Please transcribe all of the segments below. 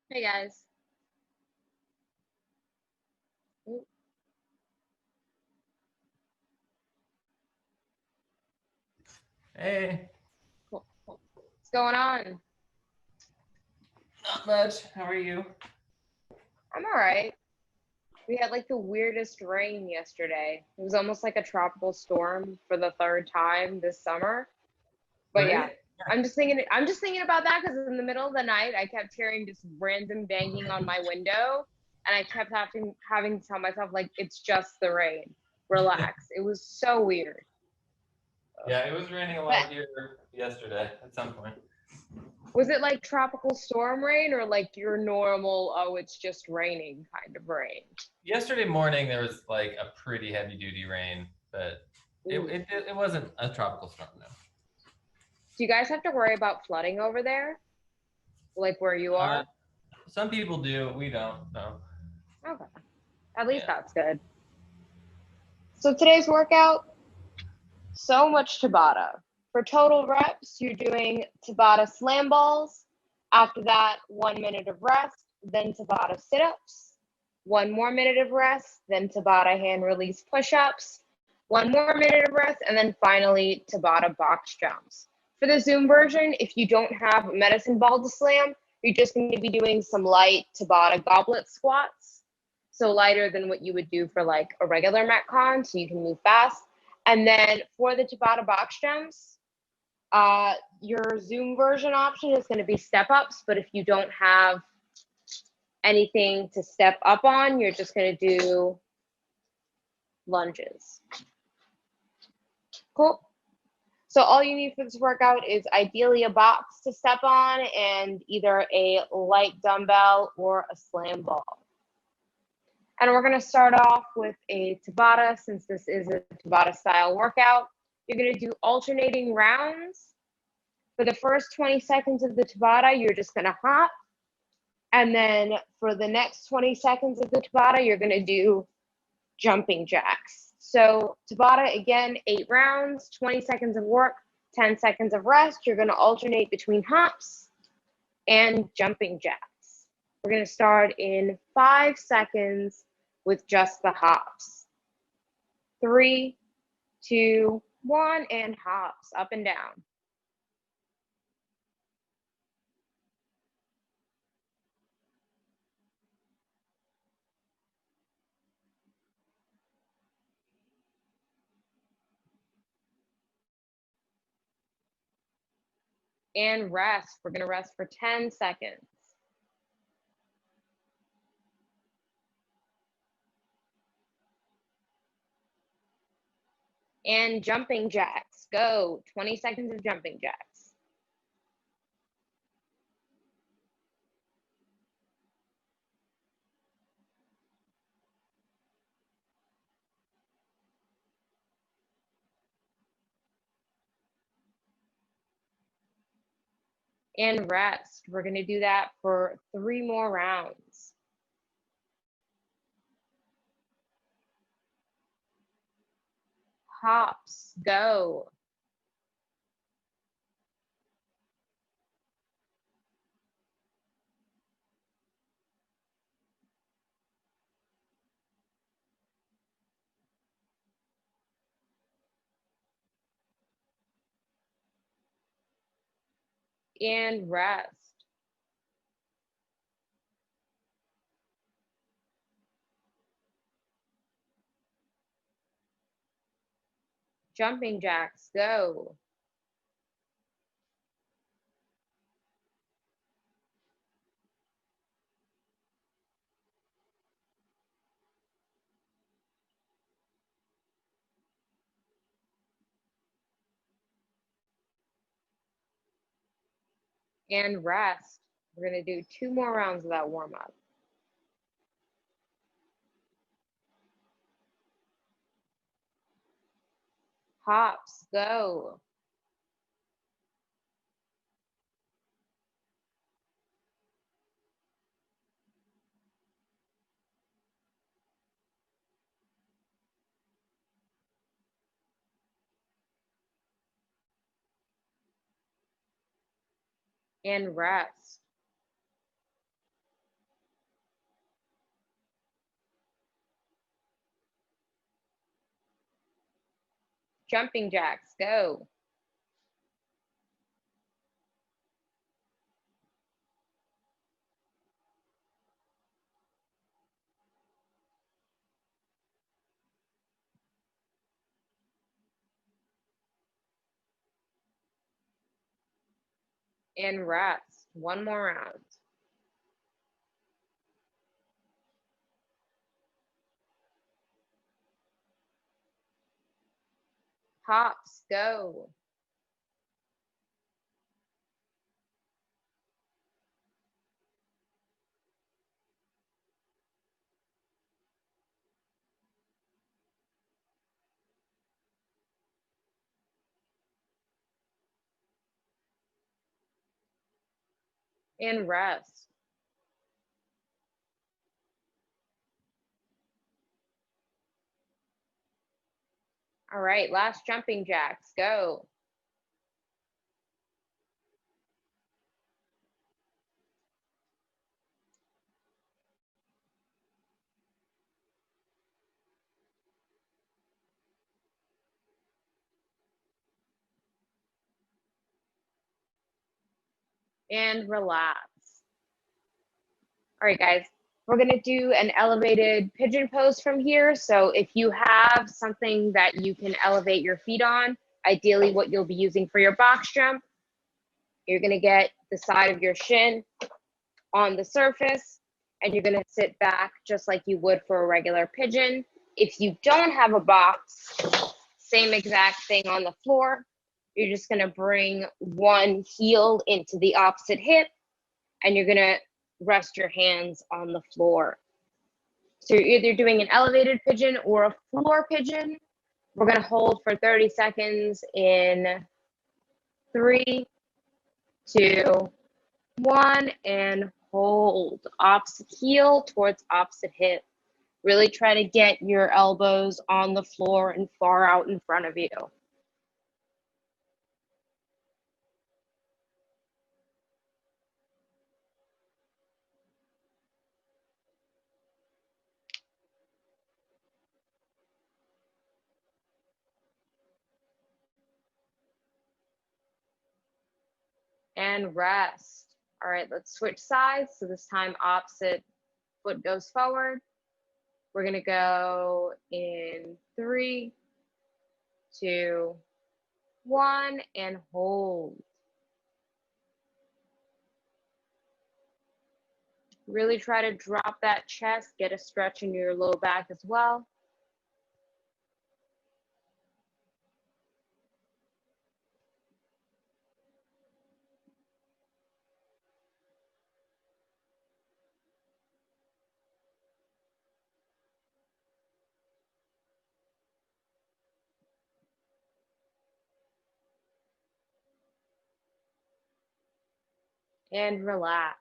Hey guys. Ooh, Hey, cool. What's going on? not much. How are you? I'm all right. We had like the weirdest rain yesterday. It was almost like a tropical storm for the third time this summer. But yeah, Right? I'm just thinking about that because in the middle of the night I kept hearing just random banging on my window and I kept having to tell myself like it's just the rain. Relax. It was so weird. Yeah, it was raining a But lot here yesterday at some point. was it like tropical storm rain or like your normal, oh, it's just raining kind of rain? Yesterday morning there was like a pretty heavy duty rain, but it, Ooh. it, it wasn't a tropical storm, no. Do you guys have to worry about flooding over there? Like where you Uh, are? some people do, we don't, no. Okay. At least Yeah. that's good. So today's workout, so much Tabata. For total reps, you're doing Tabata slam balls. After that, 1 minute of rest, then Tabata sit-ups. 1 more minute of rest, then Tabata hand release push-ups. 1 more minute of rest, and then finally Tabata box jumps. For the Zoom version, if you don't have a medicine ball to slam, you're just going to be doing some light Tabata goblet squats. So lighter than what you would do for like a regular Metcon, so you can move fast. And then for the Tabata box jumps, your Zoom version option is going to be step ups, but if you don't have anything to step up on, you're just going to do lunges. Cool. So all you need for this workout is ideally a box to step on and either a light dumbbell or a slam ball. And we're going to start off with a Tabata since this is a Tabata style workout. You're going to do alternating rounds. For the first 20 seconds of the Tabata, you're just going to hop. And then for the next 20 seconds of the Tabata, you're going to do jumping jacks. So Tabata, again, 8 rounds, 20 seconds of work, 10 seconds of rest. You're going to alternate between hops and jumping jacks. We're going to start in 5 seconds with just the hops. 3, 2, 1, and hops up and down. And rest. We're going to rest for 10 seconds. And jumping jacks. Go. 20 seconds of jumping jacks. And rest. We're going to do that for 3 more rounds. Hops. Go. And rest. Jumping jacks. Go. And rest. We're going to do 2 more rounds of that warm up. Hops. Go. And rest. jumping jacks, go. And rest. One more round. Hops, go. And rest. All right, last jumping jacks, go. And relax. All right, guys, we're gonna do an elevated pigeon pose from here. So if you have something that you can elevate your feet on, ideally what you'll be using for your box jump, you're gonna get the side of your shin on the surface, and you're gonna sit back just like you would for a regular pigeon. If you don't have a box, same exact thing on the floor. You're just gonna bring one heel into the opposite hip, and you're gonna rest your hands on the floor. So you're either doing an elevated pigeon or a floor pigeon. We're gonna hold for 30 seconds in 3, 2, 1, and hold. Opposite heel towards opposite hip. Really try to get your elbows on the floor and far out in front of you. And rest. All right, let's switch sides. So this time opposite foot goes forward. We're gonna go in 3, 2, 1, and hold. Really try to drop that chest, get a stretch in your low back as well. And relax.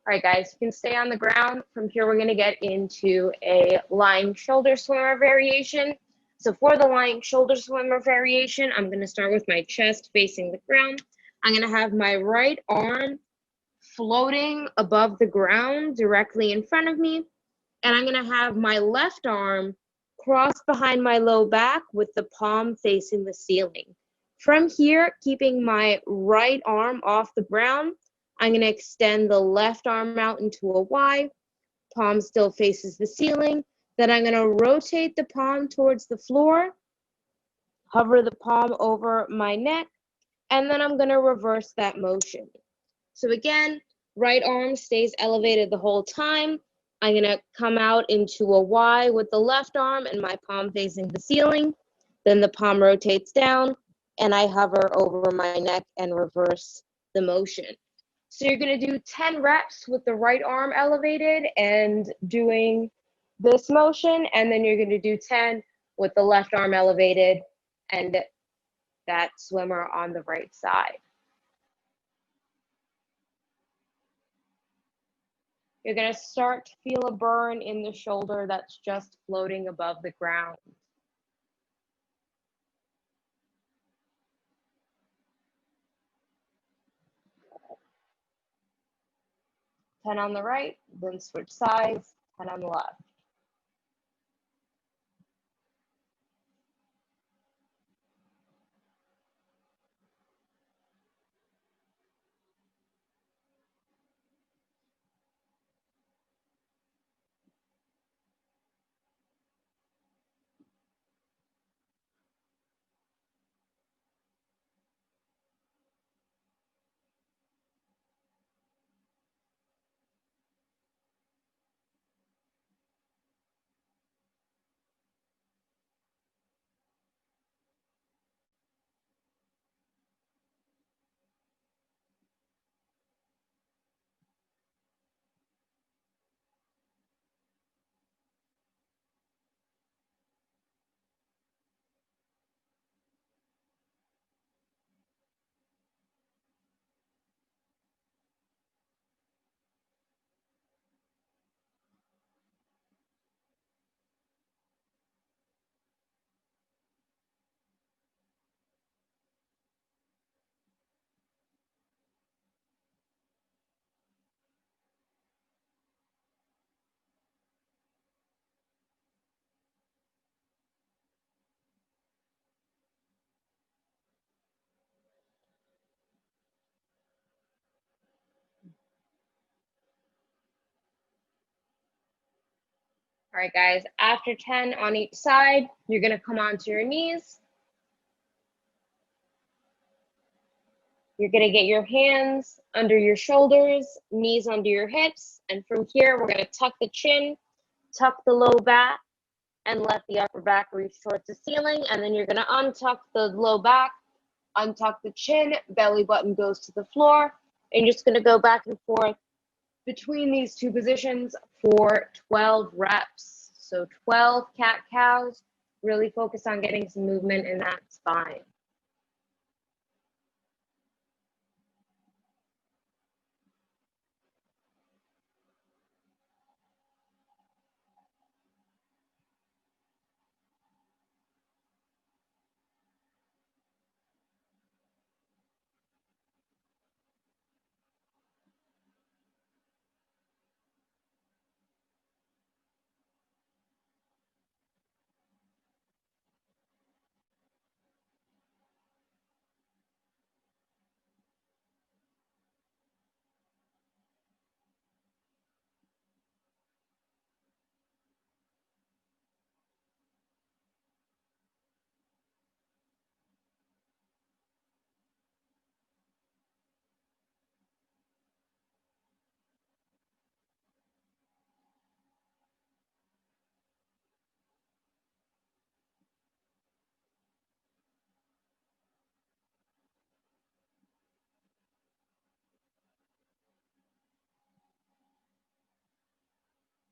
All right, guys, you can stay on the ground. From here, we're gonna get into a lying shoulder swimmer variation. So for the lying shoulder swimmer variation, I'm gonna start with my chest facing the ground. I'm gonna have my right arm floating above the ground directly in front of me. And I'm gonna have my left arm crossed behind my low back with the palm facing the ceiling. From here, keeping my right arm off the ground, I'm gonna extend the left arm out into a Y, palm still faces the ceiling. Then I'm gonna rotate the palm towards the floor, hover the palm over my neck, and then I'm gonna reverse that motion. So again, right arm stays elevated the whole time. I'm gonna come out into a Y with the left arm and my palm facing the ceiling. Then the palm rotates down and I hover over my neck and reverse the motion. So you're gonna do 10 reps with the right arm elevated and doing this motion, and then you're gonna do 10 with the left arm elevated and that swimmer on the right side. You're gonna start to feel a burn in the shoulder that's just floating above the ground. Ten on the right, then switch sides, 10 on the left. All right, guys, after 10 on each side, you're gonna come onto your knees. You're gonna get your hands under your shoulders, knees under your hips, and from here, we're gonna tuck the chin, tuck the low back, and let the upper back reach towards the ceiling. And then you're gonna untuck the low back, untuck the chin, belly button goes to the floor, and you're just gonna go back and forth between these two positions for 12 reps. So 12 cat-cows, really focus on getting some movement in that spine.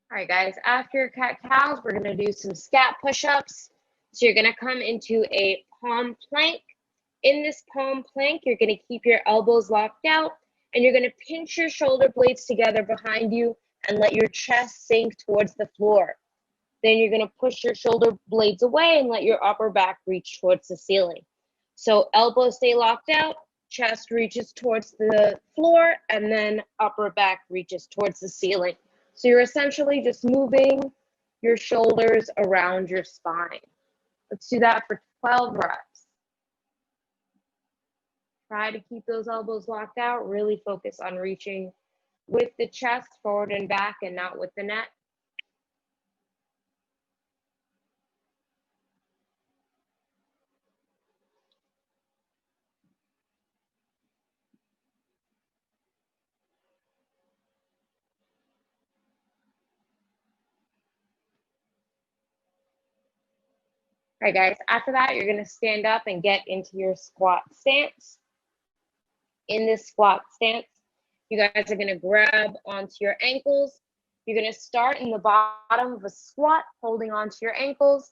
All right, guys, after your cat-cows, we're gonna do some scat push-ups. So you're gonna come into a palm plank. In this palm plank, you're gonna keep your elbows locked out, and you're gonna pinch your shoulder blades together behind you and let your chest sink towards the floor. Then you're gonna push your shoulder blades away and let your upper back reach towards the ceiling. So elbows stay locked out, chest reaches towards the floor, and then upper back reaches towards the ceiling. So you're essentially just moving your shoulders around your spine. Let's do that for 12 reps. Try to keep those elbows locked out. Really focus on reaching with the chest forward and back and not with the neck. All right, guys, after that, you're gonna stand up and get into your squat stance. In this squat stance, you guys are gonna grab onto your ankles. You're gonna start in the bottom of a squat, holding onto your ankles.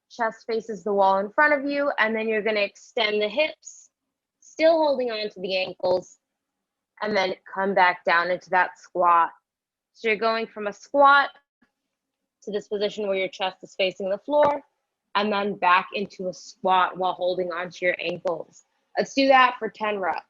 Chest faces the wall in front of you, and then you're gonna extend the hips, still holding onto the ankles, and then come back down into that squat. So you're going from a squat to this position where your chest is facing the floor, and then back into a squat while holding onto your ankles. Let's do that for 10 reps.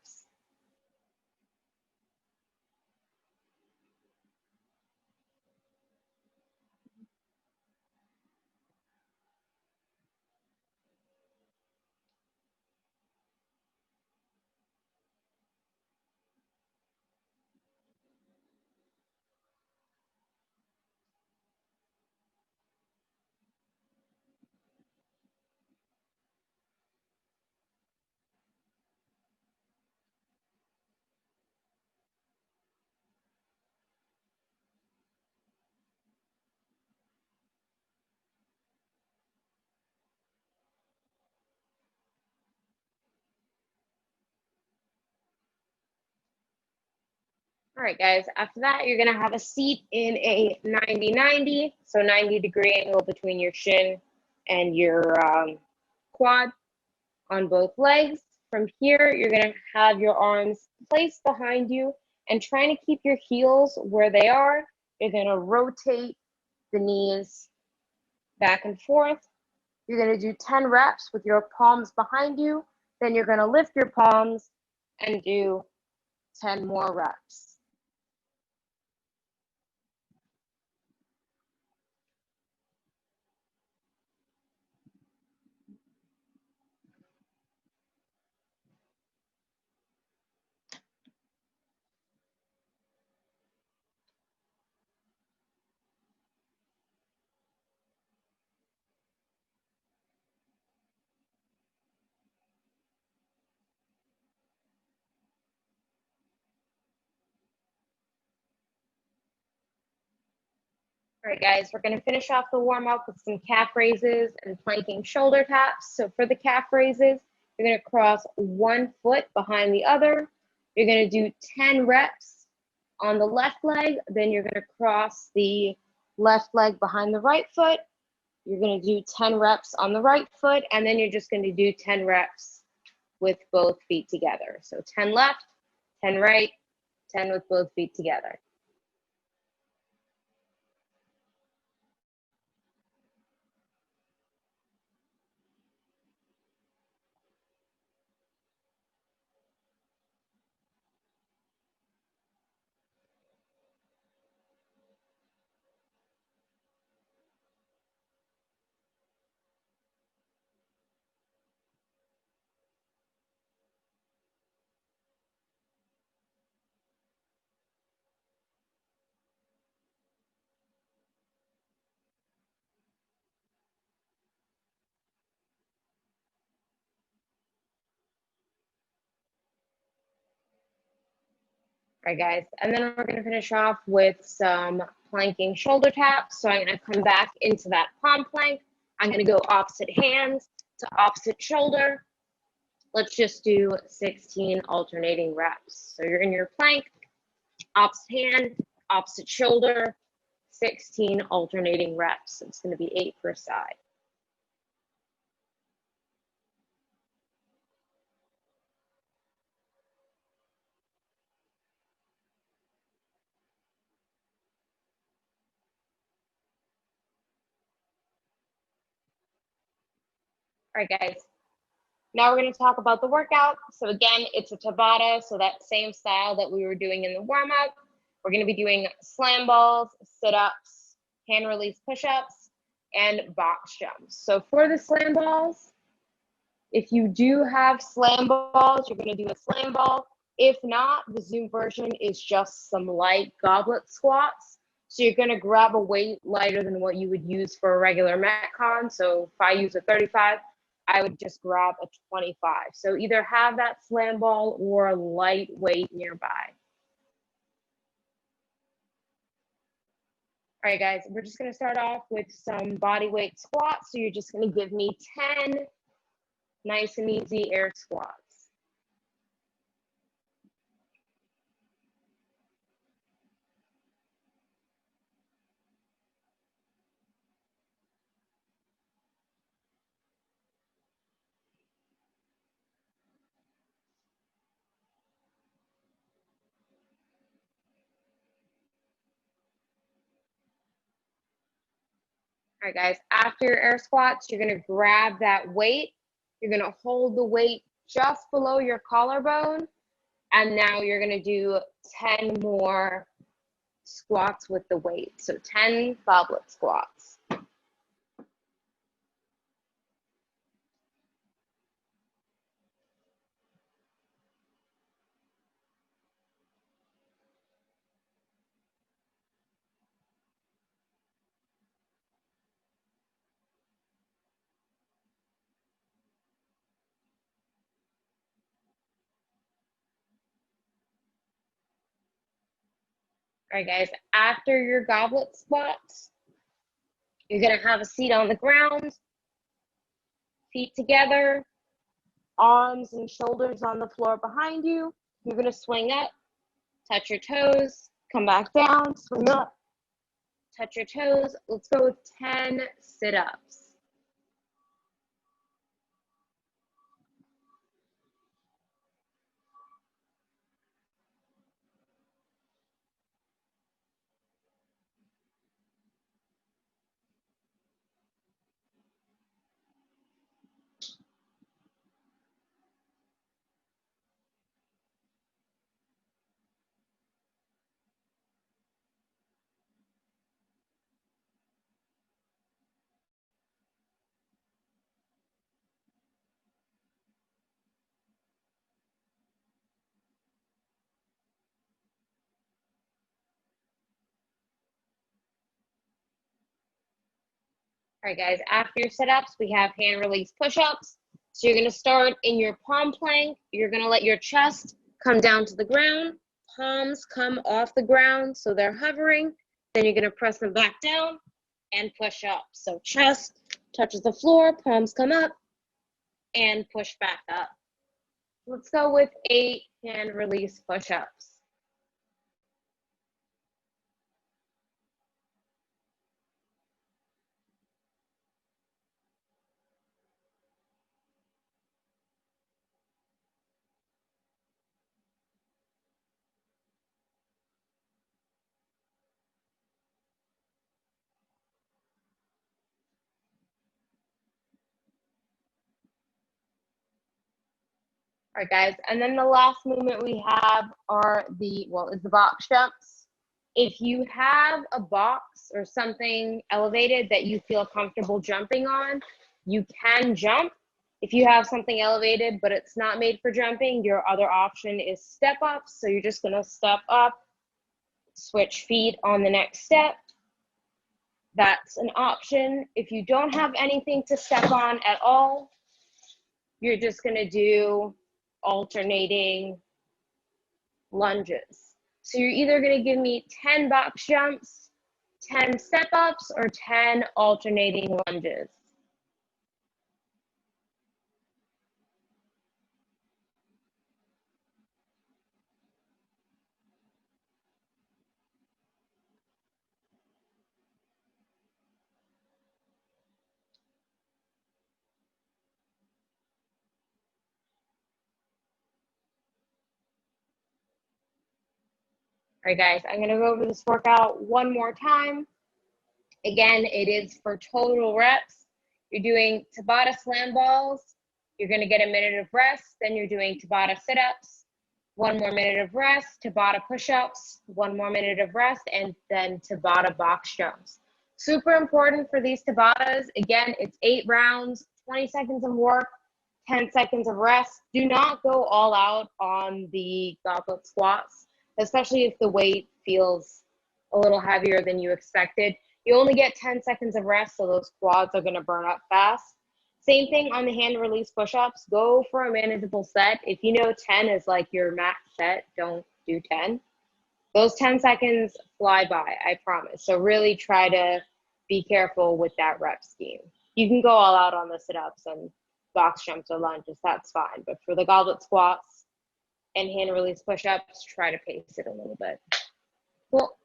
All right, guys, after that, you're gonna have a seat in a 90-90, so 90-degree angle between your shin and your quad on both legs. From here, you're gonna have your arms placed behind you and trying to keep your heels where they are. You're gonna rotate the knees back and forth. You're gonna do 10 reps with your palms behind you. Then you're gonna lift your palms and do 10 more reps. All right, guys, we're going to finish off the warm up with some calf raises and planking shoulder taps. So for the calf raises, you're going to cross one foot behind the other. You're going to do 10 reps on the left leg. Then you're going to cross the left leg behind the right foot. You're going to do 10 reps on the right foot. And then you're just going to do 10 reps with both feet together. So 10 left, 10 right, 10 with both feet together. All right, guys, and then we're going to finish off with some planking shoulder taps. So I'm going to come back into that palm plank. I'm going to go opposite hands to opposite shoulder. Let's just do 16 alternating reps. So you're in your plank, opposite hand, opposite shoulder, 16 alternating reps. It's going to be 8 per side. All right, guys. Now we're going to talk about the workout. So again, it's a Tabata, so that same style that we were doing in the warm-up. We're going to be doing slam balls, sit-ups, hand release push-ups, and box jumps. So for the slam balls, if you do have slam balls, you're going to do a slam ball. If not, the Zoom version is just some light goblet squats. So you're going to grab a weight lighter than what you would use for a regular Metcon. So if I use a 35, I would just grab a 25. So either have that slam ball or a light weight nearby. All right, guys, we're just going to start off with some body weight squats. So you're just going to give me 10 nice and easy air squats. All right, guys, after your air squats, you're going to grab that weight. You're going to hold the weight just below your collarbone. And now you're going to do 10 more squats with the weight. So 10 goblet squats. All right, guys, after your goblet squats, you're going to have a seat on the ground, feet together, arms and shoulders on the floor behind you. You're going to swing up, touch your toes, come back down, swing up, touch your toes. Let's go with 10 sit-ups. All right, guys, after your sit-ups, we have hand release push-ups. So you're going to start in your palm plank. You're going to let your chest come down to the ground. Palms come off the ground, so they're hovering. Then you're gonna press them back down and push up. So chest touches the floor, palms come up, and push back up. Let's go with 8 hand release push-ups. All right, guys, and then the last movement we have are is the box jumps. If you have a box or something elevated that you feel comfortable jumping on, you can jump. If you have something elevated but it's not made for jumping, your other option is step ups. So you're just gonna step up, switch feet on the next step. That's an option. If you don't have anything to step on at all, you're just gonna do alternating lunges. So you're either going to give me 10 box jumps, 10 step ups, or 10 alternating lunges. All right, guys, I'm going to go over this workout one more time. Again, it is for total reps. You're doing Tabata slam balls. You're going to get a minute of rest. Then you're doing Tabata sit-ups. 1 more minute of rest, Tabata push-ups, 1 more minute of rest, and then Tabata box jumps. Super important for these Tabatas. Again, it's 8 rounds, 20 seconds of work, 10 seconds of rest. Do not go all out on the goblet squats, especially if the weight feels a little heavier than you expected. You only get 10 seconds of rest, so those quads are going to burn up fast. Same thing on the hand release push-ups. Go for a manageable set. If you know 10 is like your max set, don't do 10. Those 10 seconds fly by, I promise. So really try to be careful with that rep scheme. You can go all out on the sit-ups and box jumps or lunges, that's fine. But for the goblet squats and hand release push-ups, try to pace it a little bit. Cool.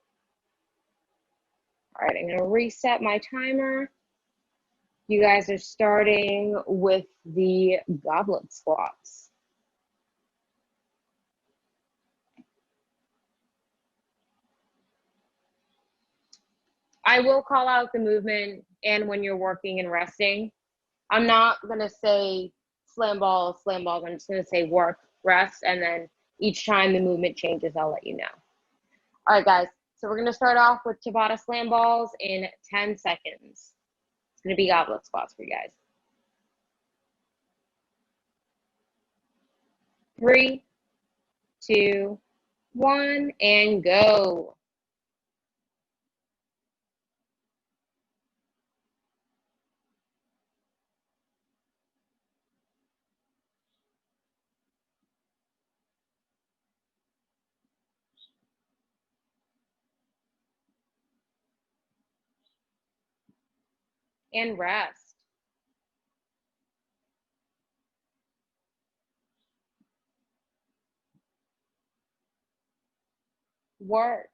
All right, I'm gonna reset my timer. You guys are starting with the goblet squats. I will call out the movement and when you're working and resting. I'm not gonna say slam balls, I'm just gonna say work, rest, and then each time the movement changes, I'll let you know. All right, guys, so we're gonna start off with Tabata slam balls in 10 seconds. It's gonna be goblet squats for you guys. 3, 2, 1, and go. And rest. Work.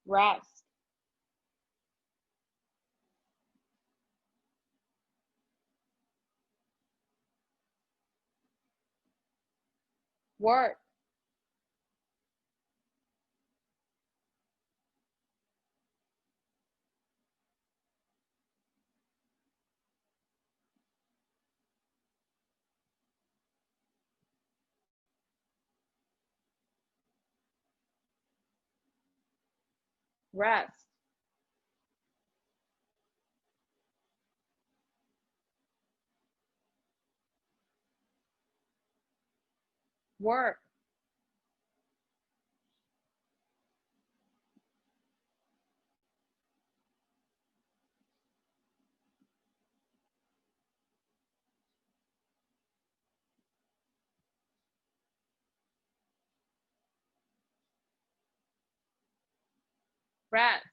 Rest. Work. Rest. Work. Rest.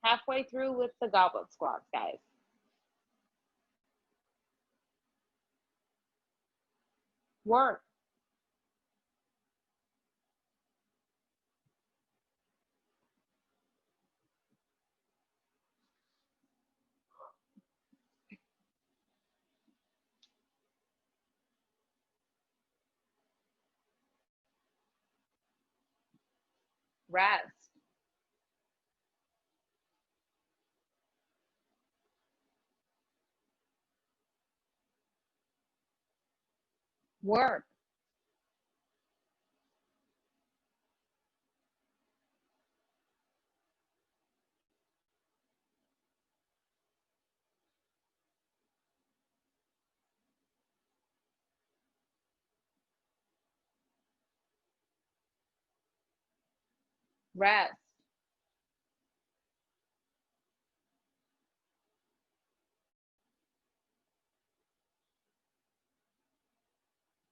Halfway through with the goblet squats, guys. Work. Rest. Work. Rest.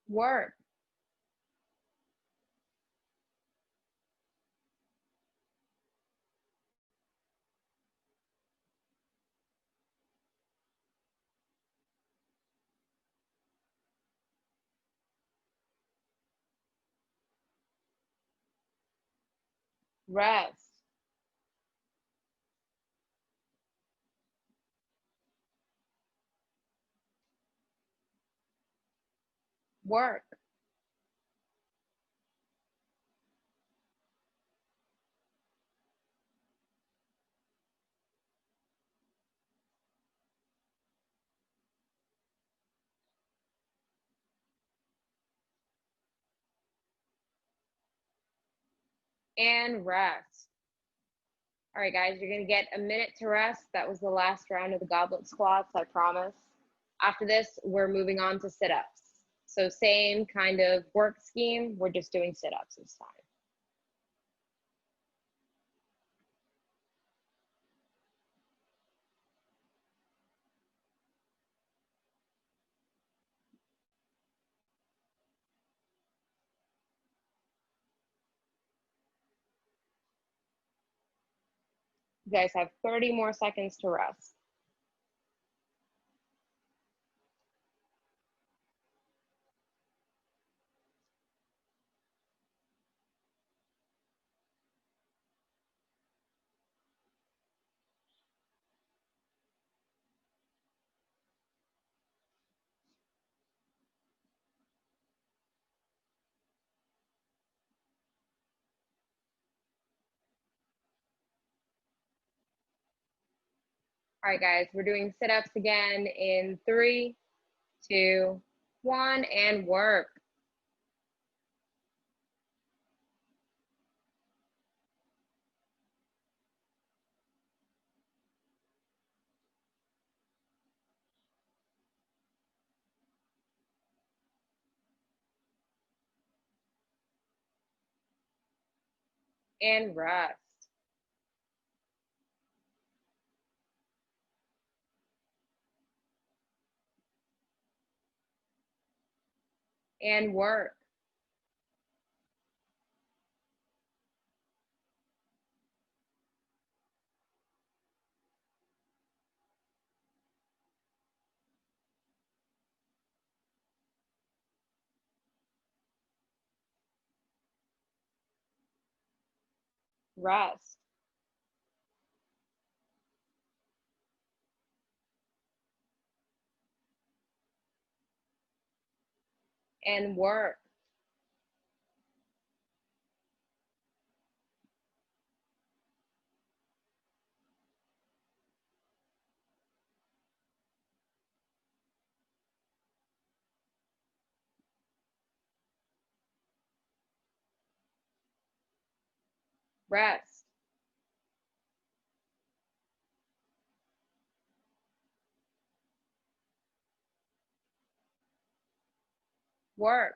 Work. Rest. Work. And rest. All right, guys, you're going to get a minute to rest. That was the last round of the goblet squats, I promise. After this, we're moving on to sit-ups. So same kind of work scheme. We're just doing sit-ups this time. You guys have 30 more seconds to rest. All right, guys, we're doing sit-ups again in 3, 2, 1, and work. And rest. And work. Rest. And work. Rest. Work.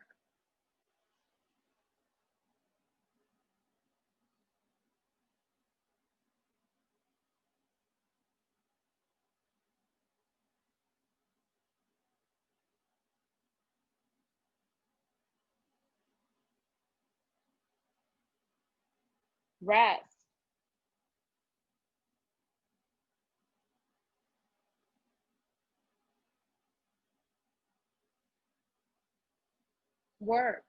rest, work,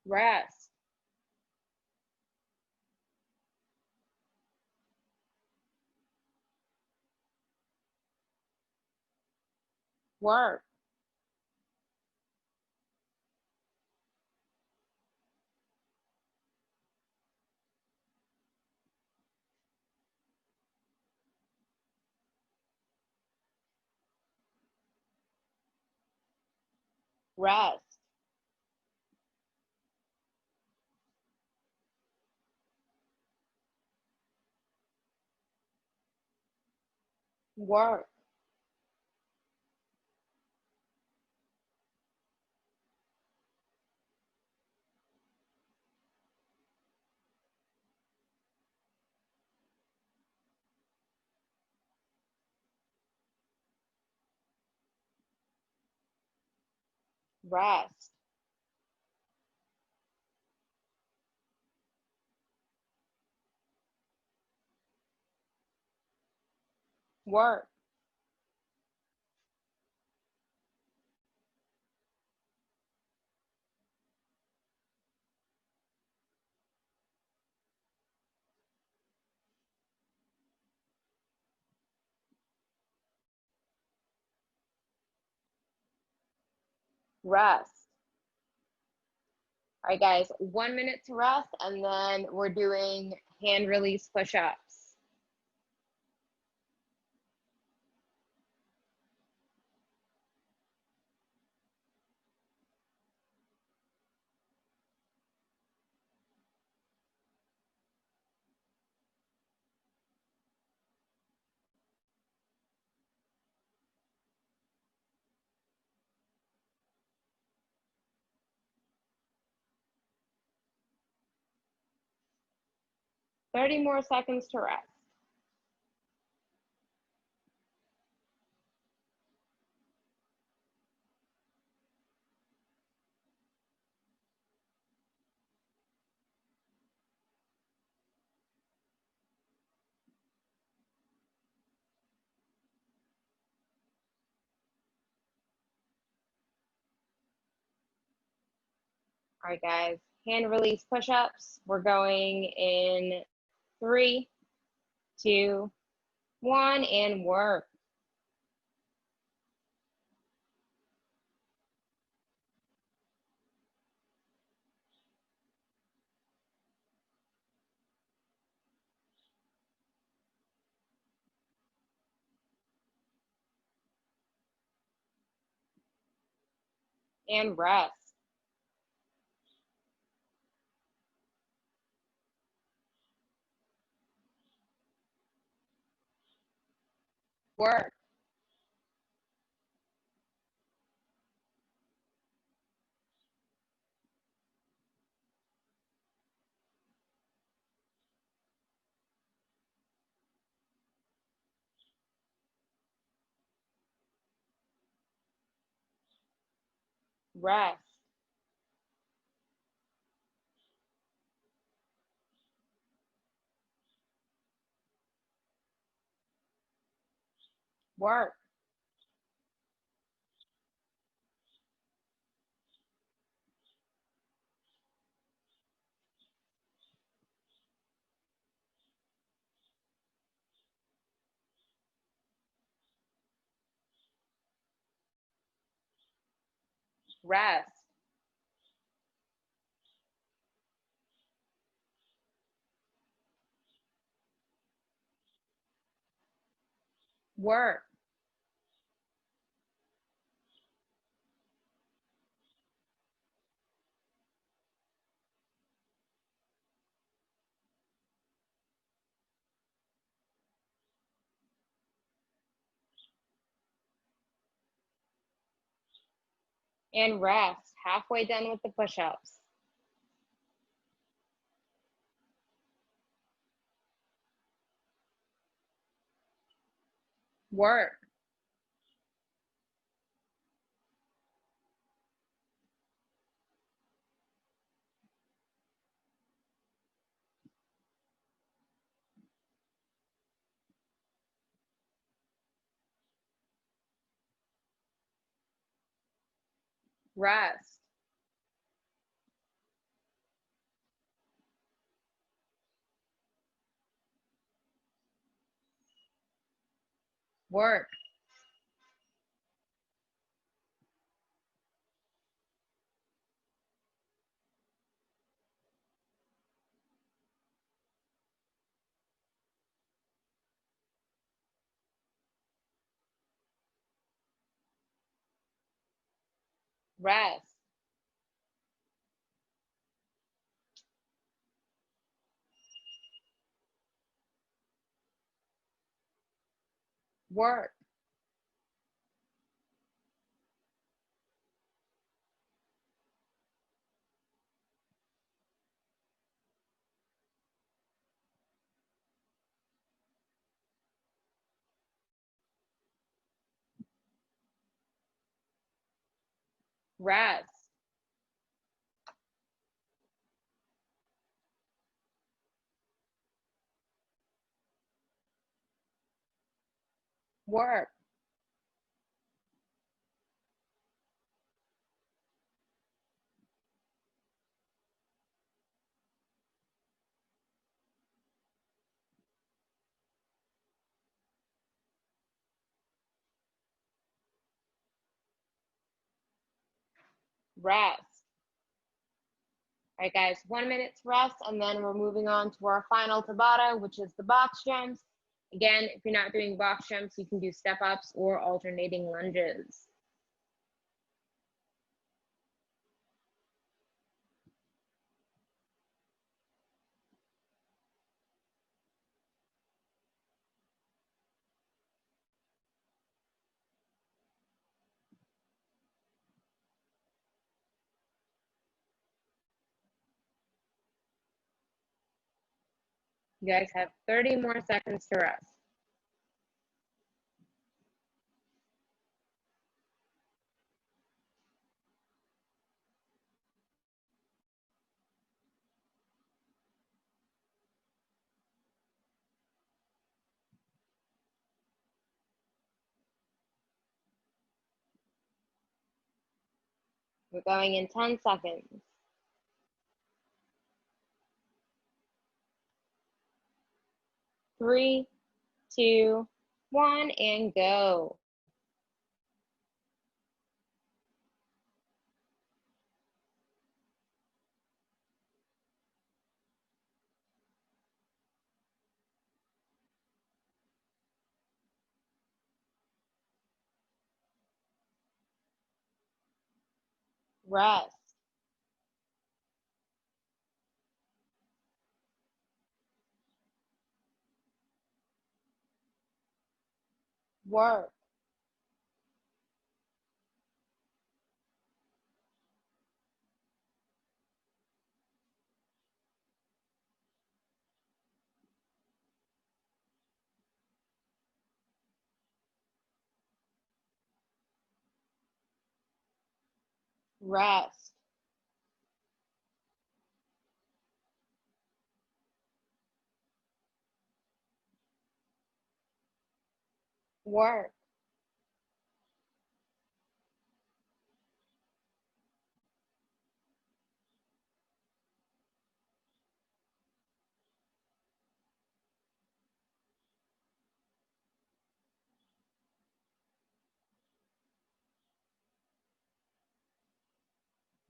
rest, work, rest, work, rest, work, rest. All right, guys, 1 minute to rest, and then we're doing hand release push-ups. Thirty more seconds to rest. All right, guys, hand release push-ups. We're going in 3, 2, 1, and work. And rest. Work. Rest. Work. Rest. Work. And rest. Halfway done with the push-ups. Work. Rest. Work. Rest. Work. Rest. Work. Rest. All right, guys, 1 minute's rest, and then we're moving on to our final Tabata, which is the box jumps. Again, if you're not doing box jumps, you can do step-ups or alternating lunges. You guys have 30 more seconds to rest. We're going in 10 seconds. 3, 2, 1, and go. Rest. Work. Rest. Work.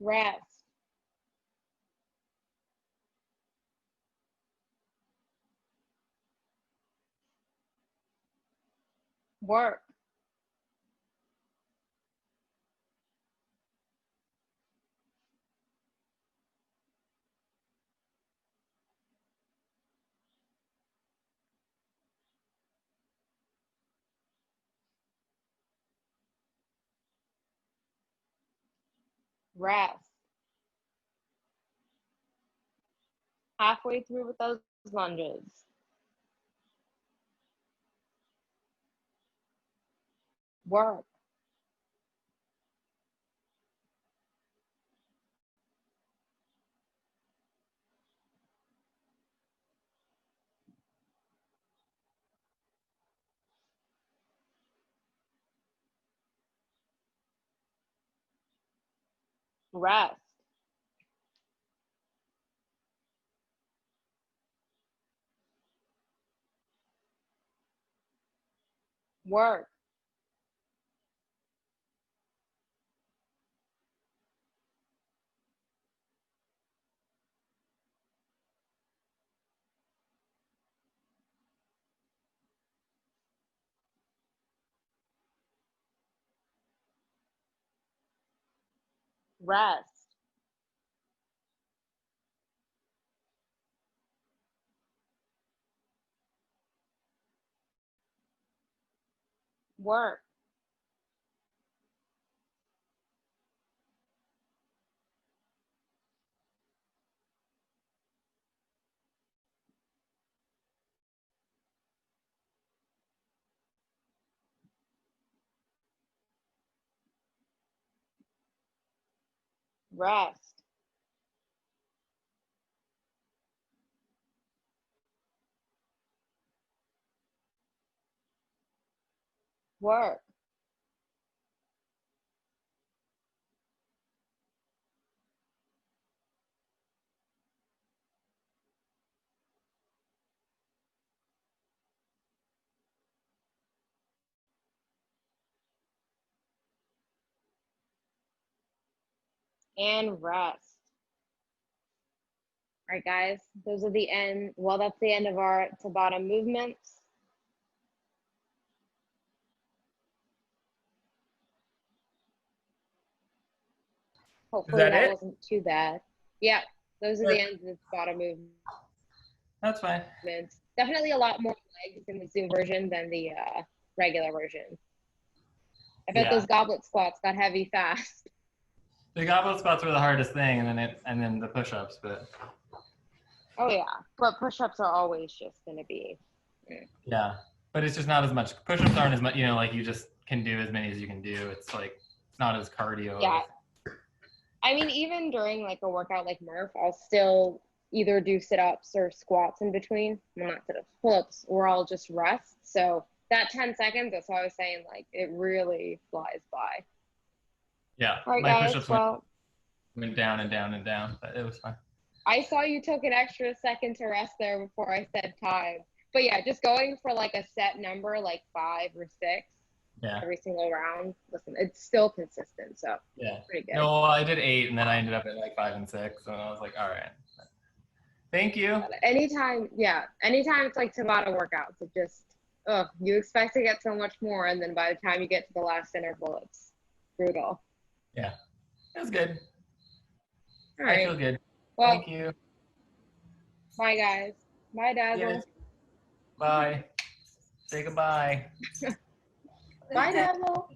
Rest. Work. Rest. Halfway through with those lunges. Work. Rest. Work. Rest. Work. Rest. Work. And rest. All right, guys, those are the end. Well, that's the end of our Tabata movements. Hopefully that wasn't too bad. Yeah, those are the ends of the Tabata movements. That's fine. Definitely a lot more legs in the Zoom version than the regular version. I bet those goblet squats got heavy fast. The goblet squats were the hardest thing, and then the push-ups, but. Oh yeah, but push-ups are always just gonna be. Yeah, but it's just not as much. Push-ups aren't as much. You know, like you just can do as many as you can do. It's like it's not as cardio. Yeah. I mean, even during like a workout like Murph, I'll still either do sit-ups or squats in between. Well, not sit-ups, pull-ups, or I'll just rest. So that 10 seconds, that's what I was saying, like it really flies by. Yeah, all right, my guys, push-ups went down and down and down, but it was fine. I saw you took an extra second to rest there before I said time. But yeah, just going for like a set number, like 5 or 6 every single round. Listen, it's still consistent, so pretty good. No, I did 8, and then I ended up at like 5 and 6, and I was like, all right. Thank you. Anytime it's like Tabata workouts, it just, you expect to get so much more, and then by the time you get to the last interval, it's brutal. Yeah, it was good. All right. I feel good. Well, thank you. Bye, guys. Bye, Dazzle. Yes. Bye. Say goodbye. Bye, Dazzle.